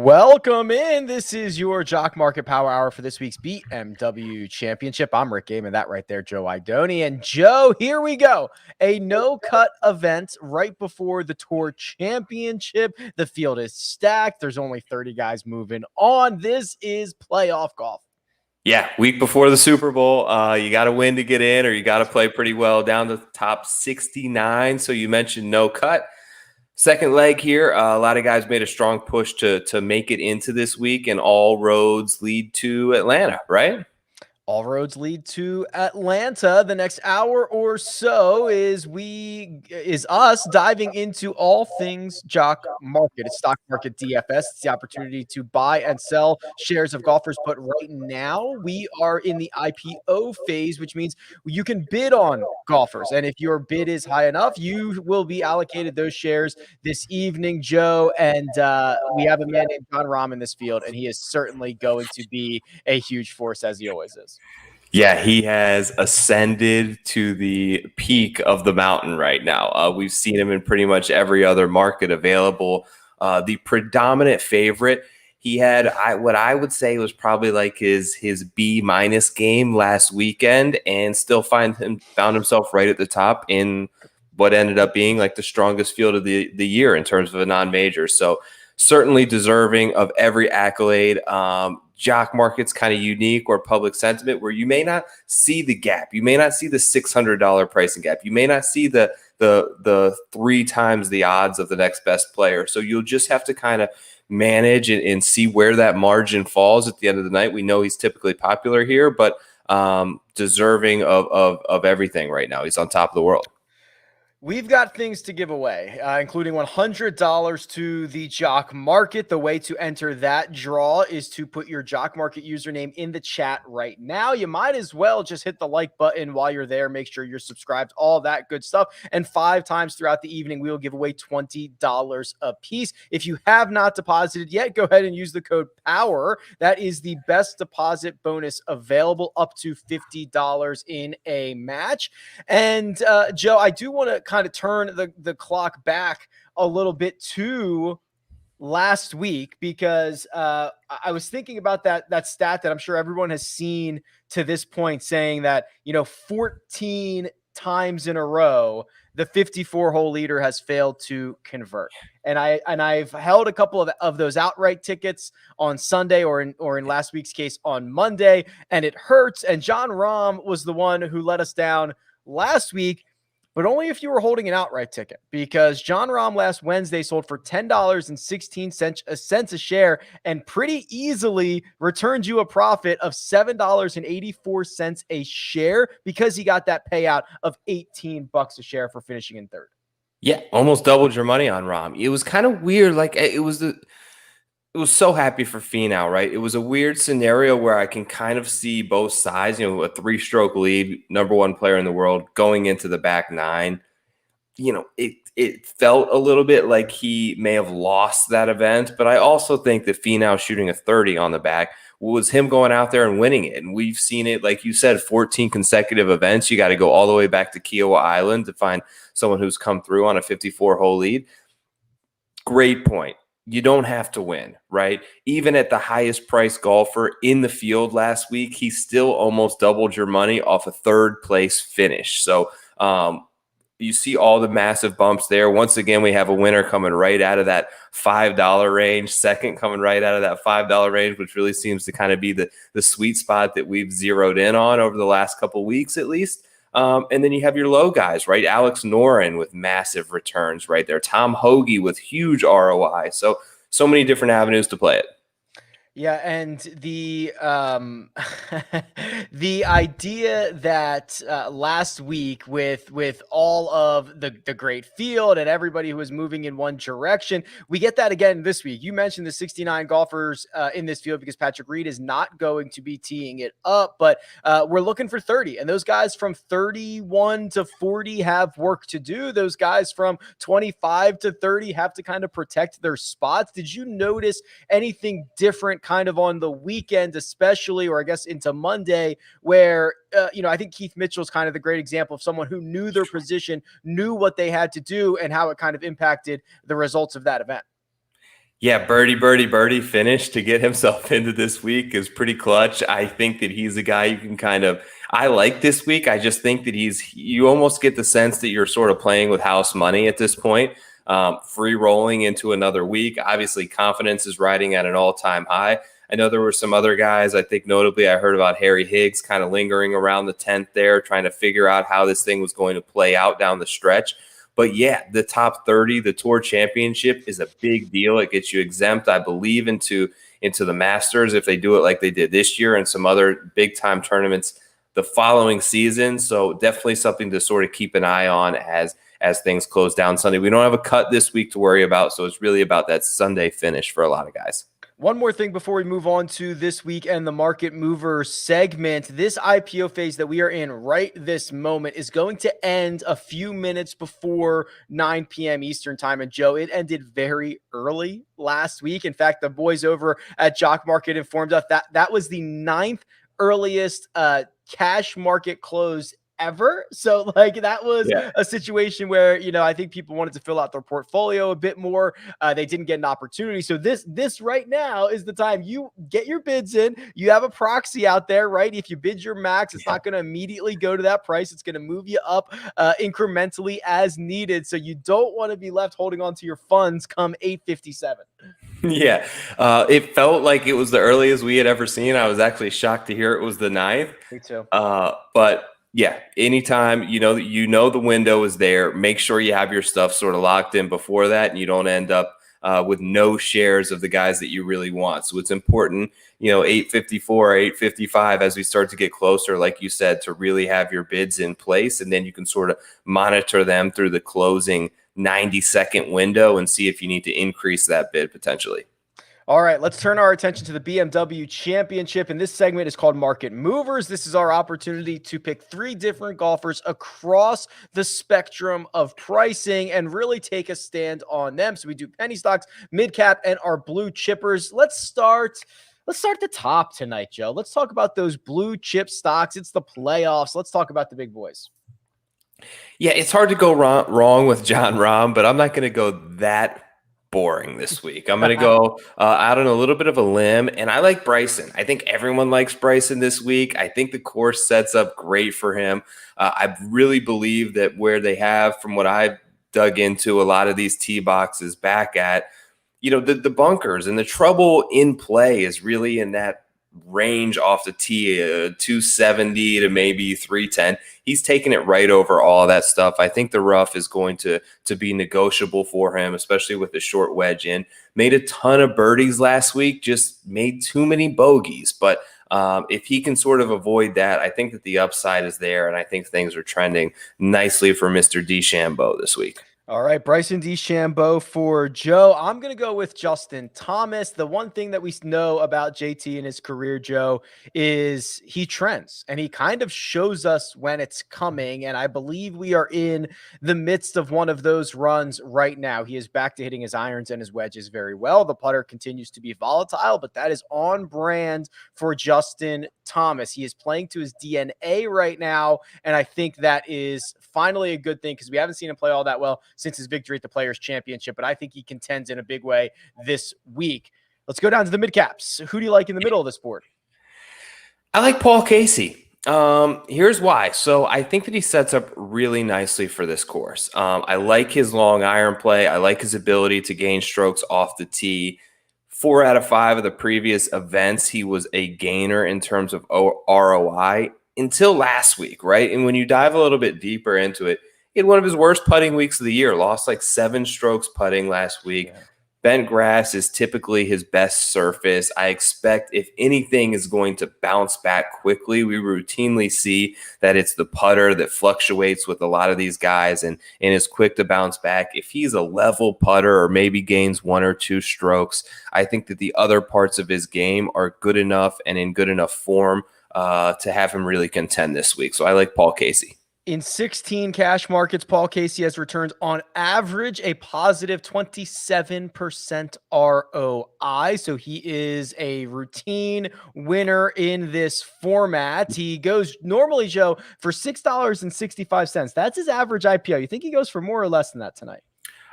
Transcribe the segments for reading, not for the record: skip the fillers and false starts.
Welcome in. This is your Jock Market Power Hour for this week's BMW Championship. I'm Rick Game, and that right there, Joe Idoni. And Joe, here we go. A no-cut event right before the Tour Championship. The field is stacked. There's only 30 guys moving on. This is playoff golf. Yeah, week before the Super Bowl, you got to win to get in, or you got to play pretty well down to the top 69. So you mentioned no cut. Second leg here, a lot of guys made a strong push to make it into this week, and all roads lead to Atlanta, right? All roads lead to Atlanta. The next hour or so is us diving into all things Jock Market. It's Stock Market DFS. It's the opportunity to buy and sell shares of golfers. But right now we are in the IPO phase, which means you can bid on golfers. And if your bid is high enough, you will be allocated those shares this evening, Joe. And we have a man named Jon Rahm in this field, and he is certainly going to be a huge force, as he always is. Yeah, he has ascended to the peak of the mountain right now. We've seen him in pretty much every other market available. The predominant favorite, he had what I would say was probably like his B- game last weekend, and still found himself right at the top in what ended up being like the strongest field of the year in terms of a non-major. So certainly deserving of every accolade. Jock Market's kind of unique, or public sentiment, where you may not see the gap. You may not see the $600 pricing gap. You may not see the 3 times the odds of the next best player. So you'll just have to kind of manage and see where that margin falls at the end of the night. We know he's typically popular here, but deserving of everything right now. He's on top of the world. We've got things to give away, including $100 to the Jock Market. The way to enter that draw is to put your Jock Market username in the chat right now. You might as well just hit the like button while you're there. Make sure you're subscribed, all that good stuff. And 5 times throughout the evening, we will give away $20 a piece. If you have not deposited yet, go ahead and use the code POWER. That is the best deposit bonus available, up to $50 in a match. And Joe, I do want to kind of turn the clock back a little bit to last week, because I was thinking about that stat that I'm sure everyone has seen to this point, saying that 14 times in a row the 54-hole leader has failed to convert. And I've held a couple of those outright tickets on Sunday, or in last week's case on Monday, and it hurts. And Jon Rahm was the one who let us down last week, but only if you were holding an outright ticket, because Jon Rahm last Wednesday sold for $10.16 a share and pretty easily returned you a profit of $7.84 a share, because he got that payout of $18 a share for finishing in third. Yeah, almost doubled your money on Rahm. It was kind of weird. Like it was so happy for Finau, right? It was a weird scenario where I can kind of see both sides, a 3-stroke lead, number 1 player in the world, going into the back 9. It felt a little bit like he may have lost that event, but I also think that Finau shooting a 30 on the back was him going out there and winning it. And we've seen it, like you said, 14 consecutive events. You got to go all the way back to Kiowa Island to find someone who's come through on a 54-hole lead. Great point. You don't have to win, right? Even at the highest priced golfer in the field last week, he still almost doubled your money off a 3rd place finish. So you see all the massive bumps there. Once again, we have a winner coming right out of that $5 range, second coming right out of that $5 range, which really seems to kind of be the sweet spot that we've zeroed in on over the last couple of weeks at least. And then you have your low guys, right? Alex Noren with massive returns right there. Tom Hoagie with huge ROI. So many different avenues to play it. Yeah, and the the idea that last week with all of the great field and everybody who was moving in one direction, we get that again this week. You mentioned the 69 golfers in this field because Patrick Reed is not going to be teeing it up, but we're looking for 30, and those guys from 31 to 40 have work to do. Those guys from 25 to 30 have to kind of protect their spots. Did you notice anything different kind of on the weekend, especially, or I guess into Monday, where, I think Keith Mitchell's kind of the great example of someone who knew their position, knew what they had to do, and how it kind of impacted the results of that event? Yeah, birdie finish to get himself into this week is pretty clutch. I think that he's a guy you can I like this week. I just think that you almost get the sense that you're sort of playing with house money at this point, free rolling into another week. Obviously, confidence is riding at an all-time high. I know there were some other guys. I think notably I heard about Harry Higgs kind of lingering around the 10th there, trying to figure out how this thing was going to play out down the stretch. But yeah, the top 30, the Tour Championship is a big deal. It gets you exempt, I believe, into the Masters if they do it like they did this year and some other big-time tournaments the following season. So definitely something to sort of keep an eye on as things close down Sunday. We don't have a cut this week to worry about, so it's really about that Sunday finish for a lot of guys. One more thing before we move on to this week and the market mover segment. This IPO phase that we are in right this moment is going to end a few minutes before 9 p.m. Eastern time. And Joe, it ended very early last week. In fact, the boys over at Jock Market informed us that that was the 9th earliest cash market close ever. So like that was a situation where, I think people wanted to fill out their portfolio a bit more. They didn't get an opportunity. So this right now is the time you get your bids in. You have a proxy out there, right? If you bid your max, it's not going to immediately go to that price. It's going to move you up incrementally as needed. So you don't want to be left holding on to your funds come 8:57. Yeah, it felt like it was the earliest we had ever seen. I was actually shocked to hear it was the 9th. Me too. But yeah, anytime you know the window is there, make sure you have your stuff sort of locked in before that, and you don't end up with no shares of the guys that you really want. So it's important, 854, 855 as we start to get closer, like you said, to really have your bids in place, and then you can sort of monitor them through the closing 90-second window and see if you need to increase that bid potentially. All right, let's turn our attention to the BMW Championship, and this segment is called Market Movers. This is our opportunity to pick 3 different golfers across the spectrum of pricing and really take a stand on them. So we do penny stocks, mid cap, and our blue chippers. Let's start at the top tonight, Joe. Let's talk about those blue chip stocks. It's the playoffs. Let's talk about the big boys. Yeah, it's hard to go wrong with Jon Rahm, but I'm not going to go that boring this week. I'm going to go out on a little bit of a limb, and I like Bryson. I think everyone likes Bryson this week. I think the course sets up great for him. I really believe that where they have, from what I've dug into, a lot of these tee boxes back at, the bunkers, and the trouble in play is really in that range off the tee, 270 to maybe 310. He's taking it right over all that stuff. I think the rough is going to be negotiable for him, especially with the short wedge in. Made a ton of birdies last week, just made too many bogeys. But if he can sort of avoid that, I think that the upside is there, and I think things are trending nicely for Mr. DeChambeau this week. All right, Bryson DeChambeau for Joe. I'm going to go with Justin Thomas. The one thing that we know about JT in his career, Joe, is he trends, and he kind of shows us when it's coming, and I believe we are in the midst of one of those runs right now. He is back to hitting his irons and his wedges very well. The putter continues to be volatile, but that is on brand for Justin Thomas. He is playing to his DNA right now, and I think that is finally a good thing because we haven't seen him play all that well since his victory at the Players' Championship, but I think he contends in a big way this week. Let's go down to the mid-caps. Who do you like in the middle of this board? I like Paul Casey. Here's why. So I think that he sets up really nicely for this course. I like his long iron play. I like his ability to gain strokes off the tee. 4 out of 5 of the previous events, he was a gainer in terms of ROI until last week, right? And when you dive a little bit deeper into it, he had one of his worst putting weeks of the year, lost like 7 strokes putting last week. Yeah. Bent grass is typically his best surface. I expect if anything is going to bounce back quickly, we routinely see that it's the putter that fluctuates with a lot of these guys and is quick to bounce back. If he's a level putter or maybe gains 1 or 2 strokes, I think that the other parts of his game are good enough and in good enough form to have him really contend this week. So I like Paul Casey. In 16 cash markets, Paul Casey has returned on average a positive 27% ROI. So he is a routine winner in this format. He goes normally, Joe, for $6.65. That's his average IPO. You think he goes for more or less than that tonight?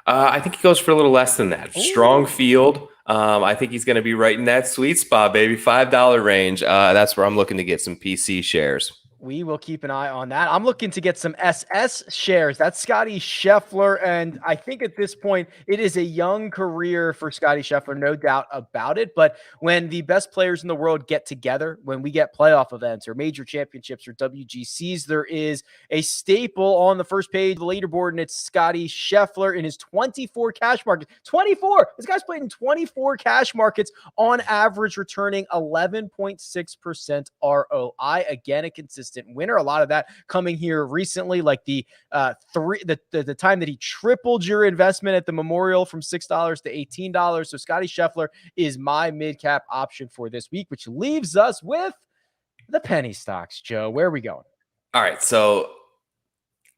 I think he goes for a little less than that. Ooh. Strong field. I think he's going to be right in that sweet spot, baby. $5 range. That's where I'm looking to get some PC shares. We will keep an eye on that. I'm looking to get some SS shares. That's Scotty Scheffler. And I think at this point, it is a young career for Scotty Scheffler, no doubt about it. But when the best players in the world get together, when we get playoff events or major championships or WGCs, there is a staple on the first page of the leaderboard, and it's Scotty Scheffler in his 24 cash markets. 24! This guy's played in 24 cash markets, on average returning 11.6% ROI. Again, a consistent winner. A lot of that coming here recently, like the time that he tripled your investment at the Memorial from $6 to $18. So Scotty Scheffler is my mid-cap option for this week, which leaves us with the penny stocks. Joe, where are we going? All right, so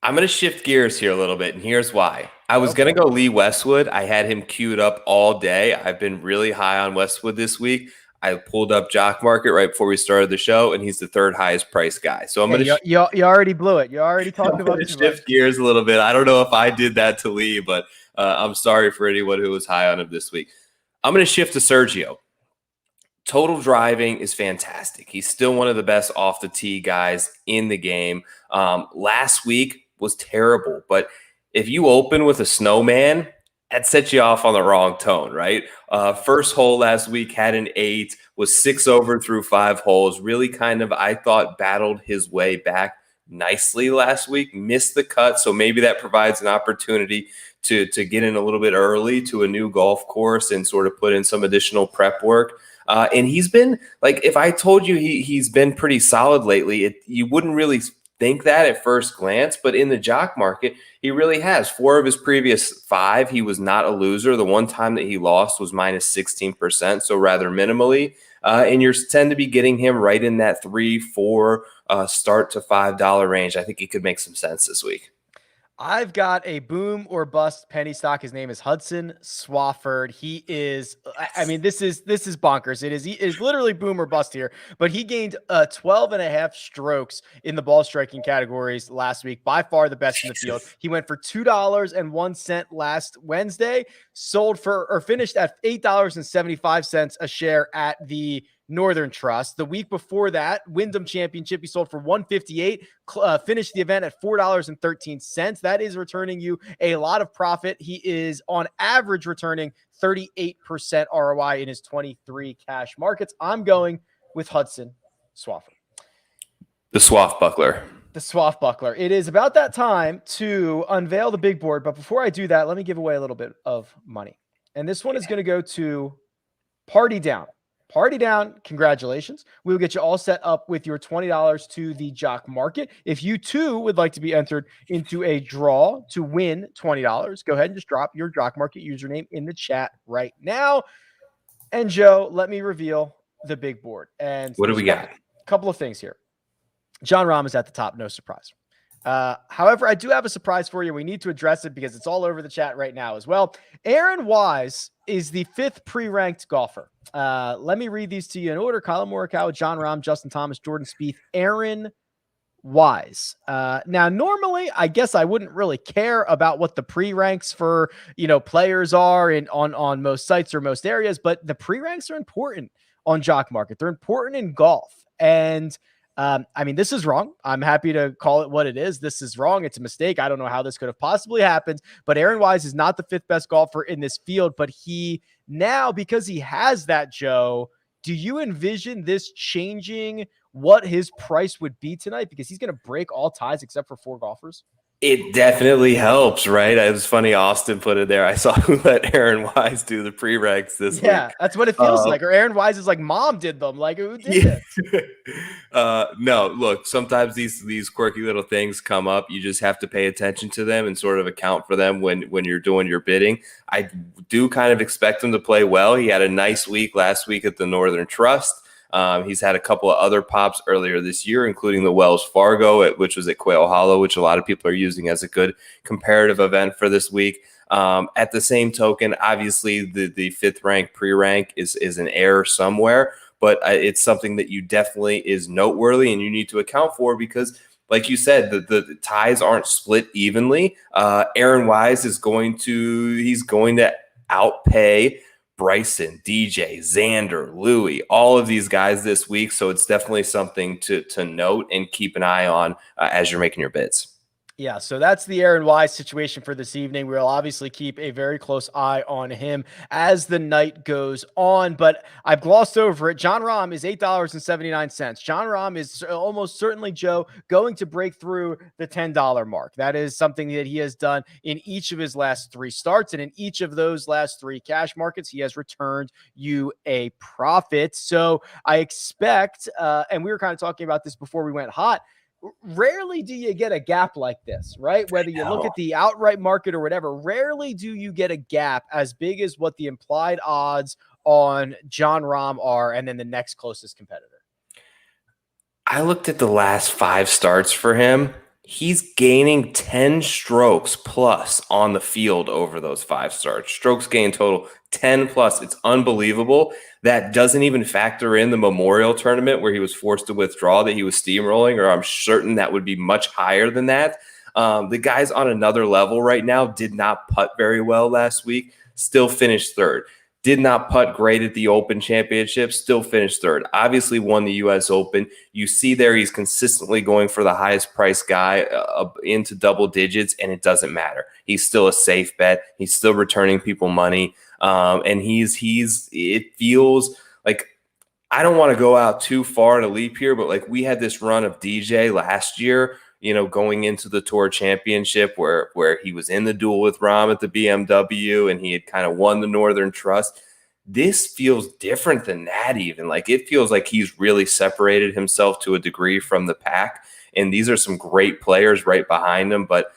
I'm going to shift gears here a little bit, and here's why. I was going to go Lee Westwood. I had him queued up all day. I've been really high on Westwood this week. I pulled up Jock Market right before we started the show, and he's the third highest price guy. So I'm going to you already blew it. You already talked about it. Shift gears a little bit. I don't know if I did that to Lee, but I'm sorry for anyone who was high on him this week. I'm going to shift to Sergio. Total driving is fantastic. He's still one of the best off the tee guys in the game. Last week was terrible, but if you open with a snowman, that sets you off on the wrong tone, right? First hole last week had an 8, was 6 over through 5 holes. Really kind of, I thought, battled his way back nicely last week. Missed the cut, so maybe that provides an opportunity to get in a little bit early to a new golf course and sort of put in some additional prep work. And he's been, like, if I told you he's been pretty solid lately, you wouldn't really think that at first glance, but in the Jock Market, he really has. 4 of his previous 5, he was not a loser. The one time that he lost was minus 16%, so rather minimally. And you tend to be getting him right in that 3-4 start to $5 range. I think he could make some sense this week. I've got a boom or bust penny stock. His name is Hudson Swafford. He is, I mean, this is bonkers. It is literally boom or bust here, but he gained 12 and a half strokes in the ball striking categories last week. By far the best in the field. He went for $2.01 last Wednesday, finished at $8.75 a share at the Northern Trust. The week before that, Wyndham Championship, he sold for $158, finished the event at $4.13. That is returning you a lot of profit. He is on average returning 38% ROI in his 23 cash markets. I'm going with Hudson Swafford. The Swashbuckler. The Swashbuckler. It is about that time to unveil the big board, but before I do that, let me give away a little bit of money. And this one is going to go to Party Down. Party Down, congratulations. We will get you all set up with your $20 to the Jock Market. If you too would like to be entered into a draw to win $20, go ahead and just drop your Jock Market username in the chat right now. And Joe, let me reveal the big board. And what do we got? A couple of things here. John Rahm is at the top, no surprise. However, I do have a surprise for you. We need to address it because it's all over the chat right now as well. Aaron Wise is the 5th pre-ranked golfer. Let me read these to you in order. Colin Morikawa, John Rahm, Justin Thomas, Jordan Spieth, Aaron Wise. Now, normally, I guess I wouldn't really care about what the pre-ranks for, players are on most sites or most areas, but the pre-ranks are important on Jock Market. They're important in golf. And I mean, this is wrong. I'm happy to call it what it is. This is wrong. It's a mistake. I don't know how this could have possibly happened, but Aaron Wise is not the 5th best golfer in this field, but he now, because he has that, Joe, do you envision this changing what his price would be tonight? Because he's going to break all ties except for 4 golfers. It definitely helps, right? It was funny Austin put it there. I saw who let Aaron Wise do the pre-regs this week. Yeah, that's what it feels like. Or Aaron Wise is like, mom did them. Like, who did it? No, look, sometimes these quirky little things come up. You just have to pay attention to them and sort of account for them when you're doing your bidding. I do kind of expect him to play well. He had a nice week last week at the Northern Trust. He's had a couple of other pops earlier this year, including the Wells Fargo, which was at Quail Hollow, which a lot of people are using as a good comparative event for this week. At the same token, obviously the 5th rank pre-rank is an error somewhere, but it's something that you definitely is noteworthy and you need to account for because, like you said, the ties aren't split evenly. Aaron Wise he's going to outpay Bryson, DJ, Xander, Louis, all of these guys this week. So it's definitely something to note and keep an eye on as you're making your bids. Yeah, so that's the Aaron Wise situation for this evening. We'll obviously keep a very close eye on him as the night goes on, but I've glossed over it. Jon Rahm is $8.79. Jon Rahm is almost certainly, Joe, going to break through the $10 mark. That is something that he has done in each of his last 3 starts, and in each of those last 3 cash markets, he has returned you a profit. So I expect, and we were kind of talking about this before we went hot, rarely do you get a gap like this, right? Whether you look at the outright market or whatever, rarely do you get a gap as big as what the implied odds on Jon Rahm are, and then the next closest competitor. I looked at the last 5 starts for him. He's gaining 10 strokes plus on the field over those 5 starts. Strokes gained total 10 plus. It's unbelievable. That doesn't even factor in the Memorial Tournament where he was forced to withdraw, that he was steamrolling, or I'm certain that would be much higher than that. The guy's on another level right now. Did not putt very well last week. Still finished 3rd. Did not putt great at the Open Championship, still finished 3rd. Obviously won the U.S. Open. You see there he's consistently going for the highest price guy into double digits, and it doesn't matter. He's still a safe bet. He's still returning people money, and it feels like, I don't want to go out too far to leap here, but like we had this run of DJ last year, going into the Tour Championship where he was in the duel with Rahm at the BMW and he had kind of won the Northern Trust. This feels different than that even. Like it feels like he's really separated himself to a degree from the pack. And these are some great players right behind him, but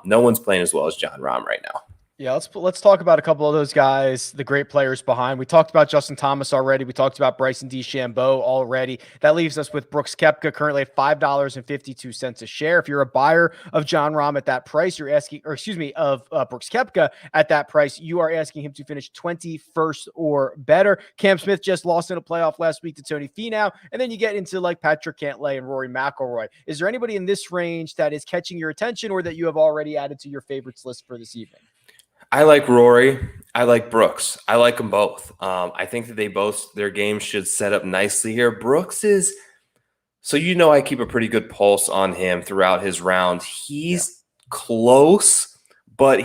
no one's playing as well as Jon Rahm right now. Yeah, let's talk about a couple of those guys, the great players behind. We talked about Justin Thomas already. We talked about Bryson DeChambeau already. That leaves us with Brooks Koepka currently at $5.52 a share. If you're a buyer of Jon Rahm at that price, you're asking, or excuse me, of Brooks Koepka at that price, you are asking him to finish 21st or better. Cam Smith just lost in a playoff last week to Tony Finau, and then you get into like Patrick Cantlay and Rory McIlroy. Is there anybody in this range that is catching your attention or that you have already added to your favorites list for this evening? I like Rory. I like Brooks. I like them both. I think that their games should set up nicely here. Brooks is, so I keep a pretty good pulse on him throughout his round. He's close, but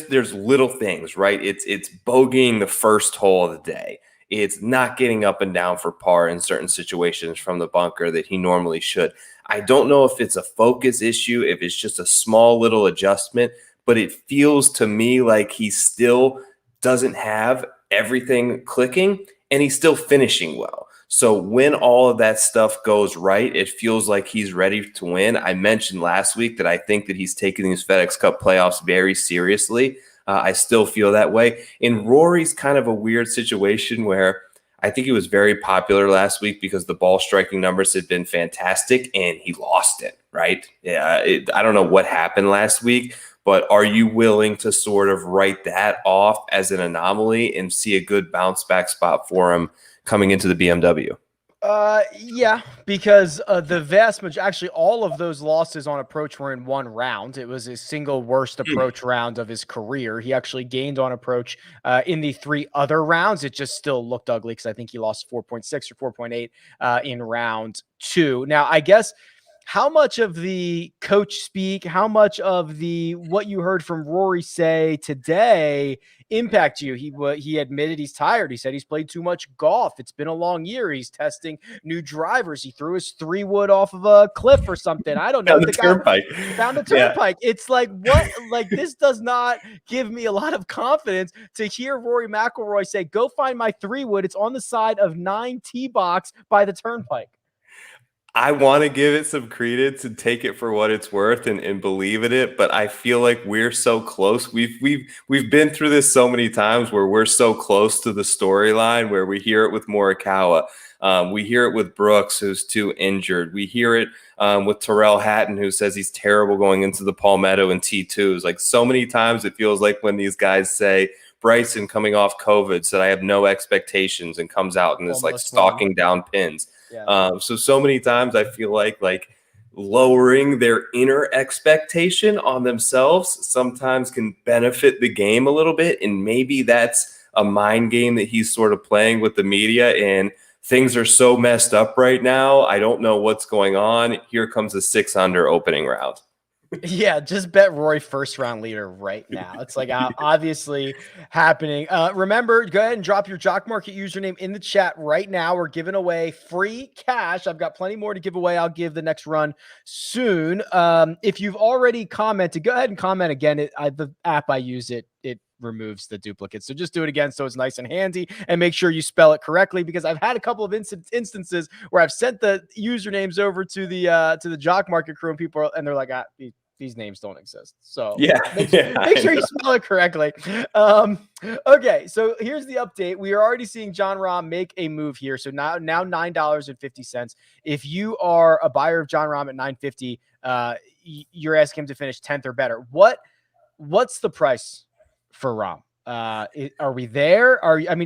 there's little things, right? It's bogeying the first hole of the day. It's not getting up and down for par in certain situations from the bunker that he normally should. I don't know if it's a focus issue, if it's just a small little adjustment, but it feels to me like he still doesn't have everything clicking and he's still finishing well. So when all of that stuff goes right, it feels like he's ready to win. I mentioned last week that I think that he's taking these FedEx Cup playoffs very seriously. I still feel that way. And Rory's kind of a weird situation where I think he was very popular last week because the ball striking numbers had been fantastic and he lost it, right? Yeah, I don't know what happened last week, but are you willing to sort of write that off as an anomaly and see a good bounce back spot for him coming into the BMW? Yeah, because the vast majority, actually all of those losses on approach were in one round. It was his single worst approach round of his career. He actually gained on approach in the 3 other rounds. It just still looked ugly because I think he lost 4.6 or 4.8 in round 2. Now, I guess, how much of the coach speak, how much of the what you heard from Rory say today impact you? He admitted he's tired. He said he's played too much golf. It's been a long year. He's testing new drivers. He threw his 3-wood off of a cliff or something. I don't know. Found the turnpike. Found the turnpike. Yeah. It's like, what? Like, this does not give me a lot of confidence to hear Rory McIlroy say, "Go find my 3-wood. It's on the side of 9 tee box by the turnpike." I want to give it some credence and take it for what it's worth and believe in it, but I feel like we're so close. We've been through this so many times where we're so close to the storyline, where we hear it with Morikawa, we hear it with Brooks, who's too injured. We hear it with Tyrrell Hatton, who says he's terrible going into the Palmetto and T2s. Like, so many times it feels like when these guys say, Bryson coming off COVID said I have no expectations and comes out and is like stalking down pins. Yeah. So many times I feel like lowering their inner expectation on themselves sometimes can benefit the game a little bit. And maybe that's a mind game that he's sort of playing with the media, and things are so messed up right now. I don't know what's going on. Here comes a 6-under opening round. Yeah, just bet Roy first round leader right now. It's like obviously happening. Remember, go ahead and drop your Jock Market username in the chat right now. We're giving away free cash. I've got plenty more to give away. I'll give the next run soon. If you've already commented, go ahead and comment again. The app I use, it removes the duplicates. So just do it again so it's nice and handy, and make sure you spell it correctly, because I've had a couple of instances where I've sent the usernames over to the Jock Market crew, and people and they're like, these names don't exist. So Yeah, make sure you spell it correctly. Okay, so here's the update. We are already seeing John Rahm make a move here. So now $9.50. If you are a buyer of John Rahm at $9.50, you're asking him to finish 10th or better. What's the price for Rahm? Are we there?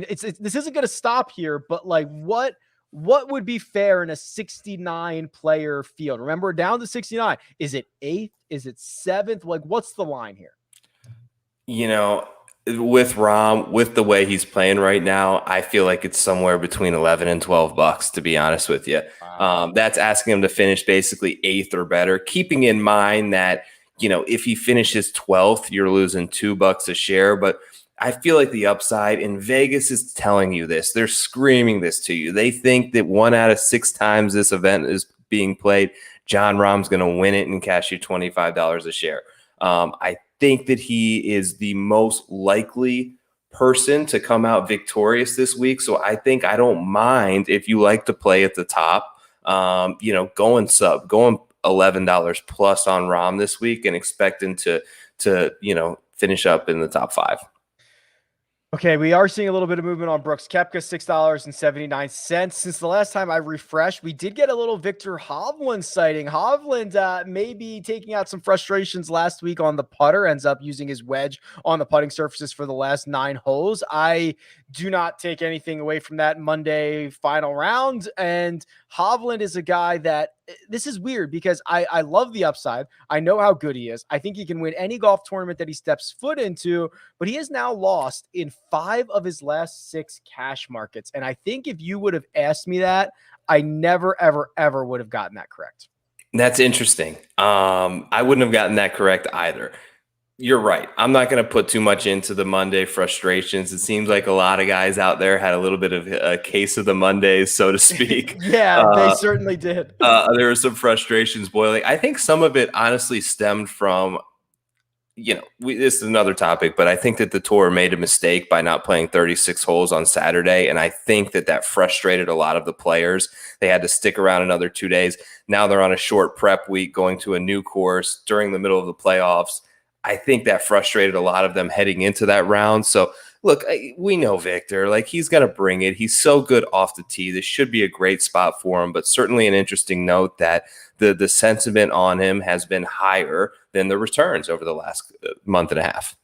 This isn't going to stop here, but like what would be fair in a 69 player field? Remember, we're down to 69. Is it 8th? Is it 7th? Like, what's the line here? With Rahm, with the way he's playing right now, I feel like it's somewhere between 11 and $12, to be honest with you. Wow. That's asking him to finish basically 8th or better, keeping in mind that, if he finishes 12th, you're losing $2 a share. But I feel like the upside in Vegas is telling you this. They're screaming this to you. They think that 1 out of 6 times this event is being played, John Rahm's going to win it and cash you $25 a share. I think that he is the most likely person to come out victorious this week. So I think I don't mind if you like to play at the top, going $11 plus on Rahm this week and expecting to finish up in the top 5. Okay, we are seeing a little bit of movement on Brooks Koepka, $6.79. Since the last time I refreshed, we did get a little Victor Hovland sighting. Hovland may be taking out some frustrations last week on the putter, ends up using his wedge on the putting surfaces for the last 9 holes. I do not take anything away from that Monday final round. And Hovland is a guy that, this is weird because I love the upside. I know how good he is. I think he can win any golf tournament that he steps foot into, but he has now lost in 5 of his last 6 cash markets. And I think if you would have asked me that, I never, ever, ever would have gotten that correct. That's interesting. I wouldn't have gotten that correct either. You're right. I'm not going to put too much into the Monday frustrations. It seems like a lot of guys out there had a little bit of a case of the Mondays, so to speak. Yeah, they certainly did. There were some frustrations boiling. I think some of it honestly stemmed from, this is another topic, but I think that the tour made a mistake by not playing 36 holes on Saturday. And I think that frustrated a lot of the players. They had to stick around another 2 days. Now they're on a short prep week going to a new course during the middle of the playoffs. I think that frustrated a lot of them heading into that round. So look, we know Victor, like he's going to bring it. He's so good off the tee. This should be a great spot for him, but certainly an interesting note that the sentiment on him has been higher than the returns over the last month and a half.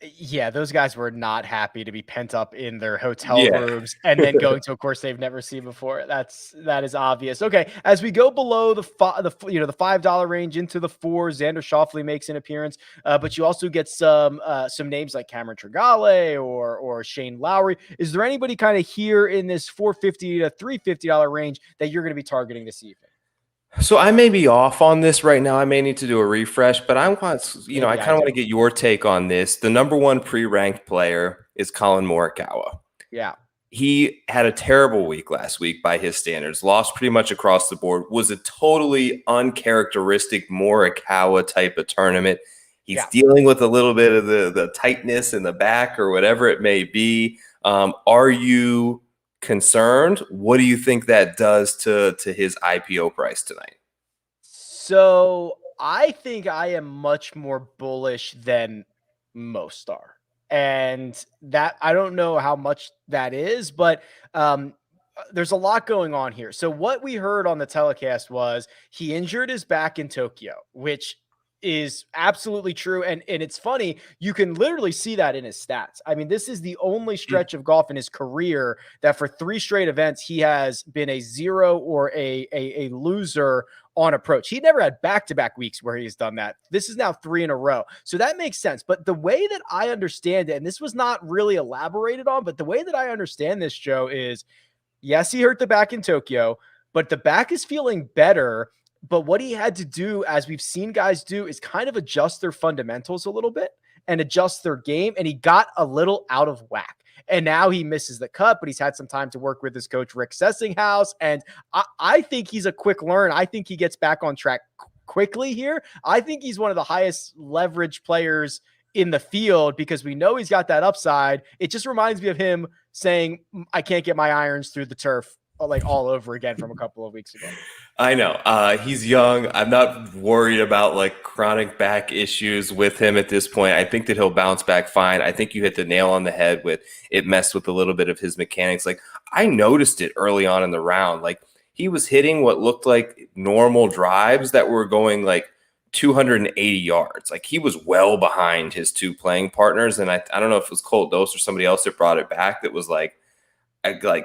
Yeah, those guys were not happy to be pent up in their hotel rooms and then going to a course they've never seen before. That is obvious. Okay, as we go below the $5 range into the 4, Xander Schauffele makes an appearance, but you also get some names like Cameron Tregale or Shane Lowry. Is there anybody kind of here in this $450 to $350 range that you're going to be targeting this evening? So I may be off on this right now. I may need to do a refresh, but I kind of want to get your take on this. The number 1 pre-ranked player is Colin Morikawa. Yeah. He had a terrible week last week by his standards, lost pretty much across the board, was a totally uncharacteristic Morikawa type of tournament. He's dealing with a little bit of the tightness in the back or whatever it may be. Are you concerned? What do you think that does to his IPO price tonight? So I think I am much more bullish than most are. And that I don't know how much that is, but there's a lot going on here. So what we heard on the telecast was he injured his back in Tokyo, which is absolutely true. And it's funny, you can literally see that in his stats. I mean, this is the only stretch of golf in his career that for 3 straight events, he has been a 0 or a loser on approach. He never had back-to-back weeks where he's done that. This is now 3 in a row. So that makes sense. But the way that I understand it, and this was not really elaborated on, but the way that I understand this, Joe, is yes, he hurt the back in Tokyo, but the back is feeling better. But what he had to do, as we've seen guys do, is kind of adjust their fundamentals a little bit and adjust their game. And he got a little out of whack. And now he misses the cut, but he's had some time to work with his coach, Rick Sessinghaus. And I think he's a quick learn. I think he gets back on track quickly here. I think he's one of the highest leverage players in the field because we know he's got that upside. It just reminds me of him saying, I can't get my irons through the turf, like all over again from a couple of weeks ago. I know. He's young. I'm not worried about like chronic back issues with him at this point. I think that he'll bounce back fine. I think you hit the nail on the head with it messed with a little bit of his mechanics. Like I noticed it early on in the round. Like he was hitting what looked like normal drives that were going like 280 yards. Like he was well behind his 2 playing partners. And I don't know if it was Colt Dose or somebody else that brought it back that was like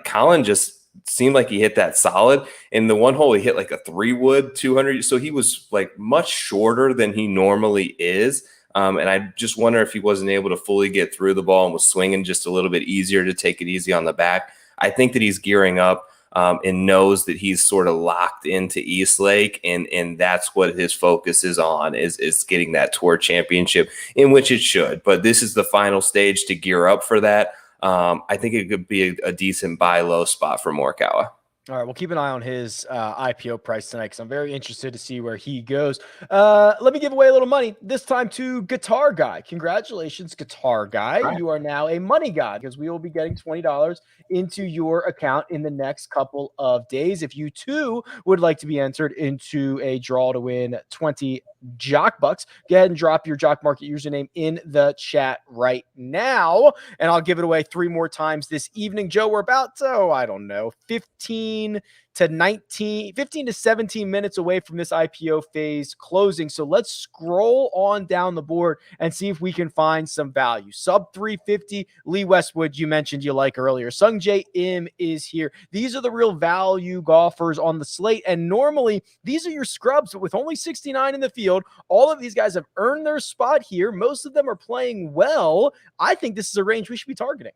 Colin just seemed like he hit that solid. In the one hole, he hit like a 3-wood 200. So he was like much shorter than he normally is. And I just wonder if he wasn't able to fully get through the ball and was swinging just a little bit easier to take it easy on the back. I think that he's gearing up and knows that he's sort of locked into Eastlake. And that's what his focus is on is getting that tour championship, in which it should. But this is the final stage to gear up for that. I think it could be a decent buy low spot for Morikawa. All right, we'll keep an eye on his IPO price tonight because I'm very interested to see where he goes. Let me give away a little money, this time to Guitar Guy. Congratulations, Guitar Guy. Right. You are now a money guy because we will be getting $20 into your account in the next couple of days. If you, too, would like to be entered into a draw to win 20 Jock Bucks, go ahead and drop your Jock Market username in the chat right now, and I'll give it away 3 more times this evening. Joe, we're about, I don't know, 15 to 17 minutes away from this IPO phase closing. So let's scroll on down the board and see if we can find some value. Sub 350, Lee Westwood, you mentioned you like earlier. Sung J Im is here. These are the real value golfers on the slate. And normally these are your scrubs, but with only 69 in the field, all of these guys have earned their spot here. Most of them are playing well. I think this is a range we should be targeting.